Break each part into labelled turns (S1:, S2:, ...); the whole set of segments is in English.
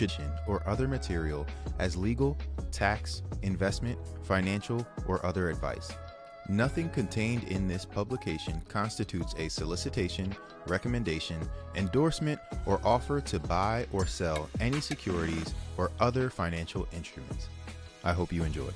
S1: should or other material as legal, tax, investment, financial, or other advice. Nothing contained in this publication constitutes a solicitation, recommendation, endorsement, or offer to buy or sell any securities or other financial instruments. I hope you enjoy.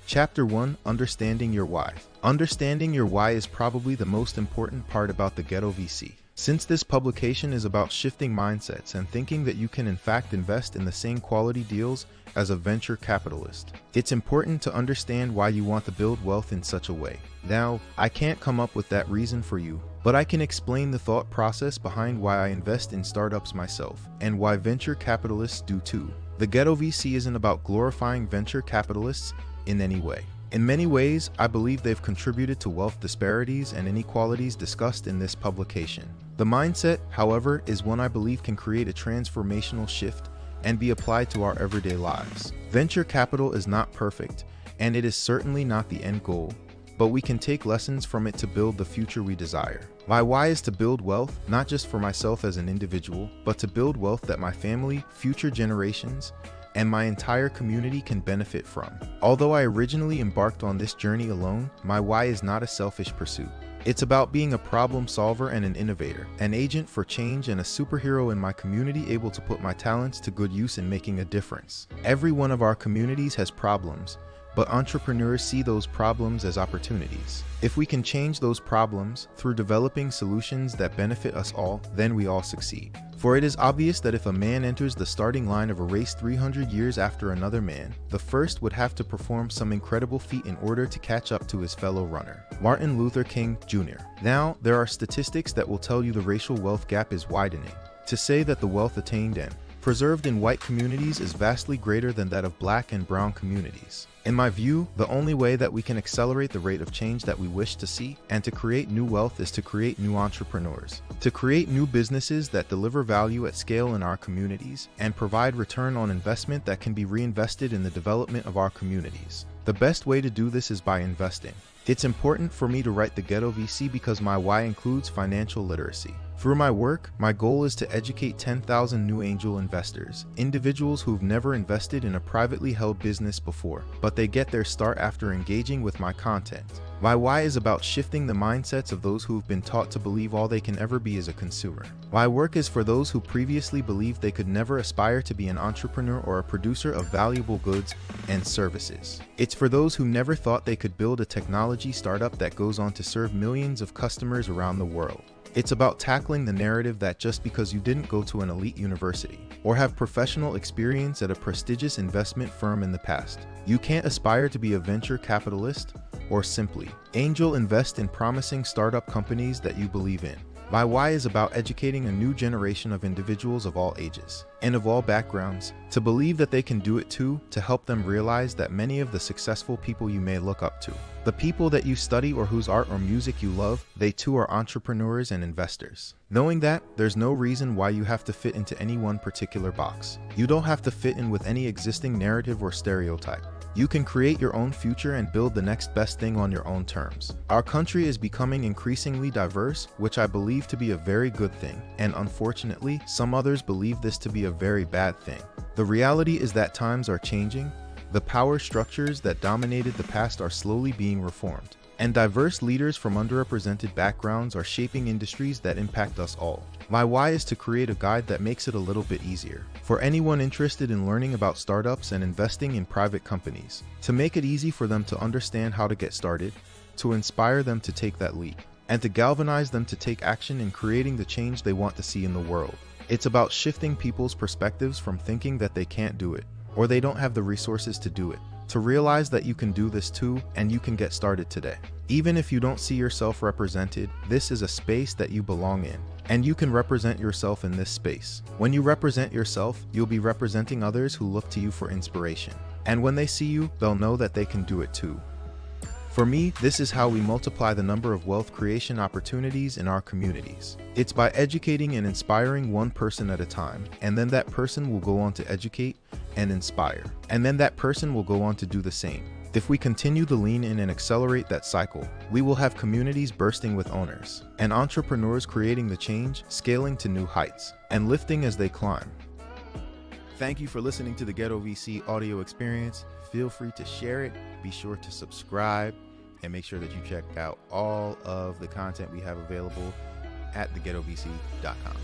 S1: Chapter 1: Understanding Your Why. Understanding your why is probably the most important part about the Ghetto VC. Since this publication is about shifting mindsets and thinking that you can in fact invest in the same quality deals as a venture capitalist, it's important to understand why you want to build wealth in such a way. Now, I can't come up with that reason for you, but I can explain the thought process behind why I invest in startups myself, and why venture capitalists do too. The Ghetto VC isn't about glorifying venture capitalists in any way. In many ways, I believe they've contributed to wealth disparities and inequalities discussed in this publication. The mindset, however, is one I believe can create a transformational shift and be applied to our everyday lives. Venture capital is not perfect, and it is certainly not the end goal, but we can take lessons from it to build the future we desire. My why is to build wealth, not just for myself as an individual, but to build wealth that my family, future generations, and my entire community can benefit from. Although I originally embarked on this journey alone, my why is not a selfish pursuit. It's about being a problem solver and an innovator, an agent for change and a superhero in my community, able to put my talents to good use in making a difference. Every one of our communities has problems, but entrepreneurs see those problems as opportunities. If we can change those problems through developing solutions that benefit us all, then we all succeed. For it is obvious that if a man enters the starting line of a race 300 years after another man, the first would have to perform some incredible feat in order to catch up to his fellow runner. Martin Luther King, Jr. Now, there are statistics that will tell you the racial wealth gap is widening. To say that the wealth attained and preserved in white communities is vastly greater than that of black and brown communities. In my view, the only way that we can accelerate the rate of change that we wish to see and to create new wealth is to create new entrepreneurs, to create new businesses that deliver value at scale in our communities and provide return on investment that can be reinvested in the development of our communities. The best way to do this is by investing. It's important for me to write the Ghetto VC because my why includes financial literacy. Through my work, my goal is to educate 10,000 new angel investors, individuals who've never invested in a privately held business before, but they get their start after engaging with my content. My why is about shifting the mindsets of those who've been taught to believe all they can ever be is a consumer. My work is for those who previously believed they could never aspire to be an entrepreneur or a producer of valuable goods and services. It's for those who never thought they could build a technology startup that goes on to serve millions of customers around the world. It's about tackling the narrative that just because you didn't go to an elite university or have professional experience at a prestigious investment firm in the past, you can't aspire to be a venture capitalist or simply angel invest in promising startup companies that you believe in. My why is about educating a new generation of individuals of all ages and of all backgrounds to believe that they can do it too, to help them realize that many of the successful people you may look up to, the people that you study or whose art or music you love, they too are entrepreneurs and investors. Knowing that, there's no reason why you have to fit into any one particular box. You don't have to fit in with any existing narrative or stereotype. You can create your own future and build the next best thing on your own terms. Our country is becoming increasingly diverse, which I believe to be a very good thing, and unfortunately, some others believe this to be a very bad thing. The reality is that times are changing. The power structures that dominated the past are slowly being reformed, and diverse leaders from underrepresented backgrounds are shaping industries that impact us all. My why is to create a guide that makes it a little bit easier for anyone interested in learning about startups and investing in private companies, to make it easy for them to understand how to get started, to inspire them to take that leap, and to galvanize them to take action in creating the change they want to see in the world. It's about shifting people's perspectives from thinking that they can't do it, or they don't have the resources to do it, to realize that you can do this too, and you can get started today. Even if you don't see yourself represented, this is a space that you belong in, and you can represent yourself in this space. When you represent yourself, you'll be representing others who look to you for inspiration. And when they see you, they'll know that they can do it too. For me, this is how we multiply the number of wealth creation opportunities in our communities. It's by educating and inspiring one person at a time, and then that person will go on to educate and inspire, and then that person will go on to do the same. If we continue to lean in and accelerate that cycle, we will have communities bursting with owners, and entrepreneurs creating the change, scaling to new heights, and lifting as they climb. Thank you for listening to the Ghetto VC audio experience. Feel free to share it. Be sure to subscribe and make sure that you check out all of the content we have available at theghettovc.com.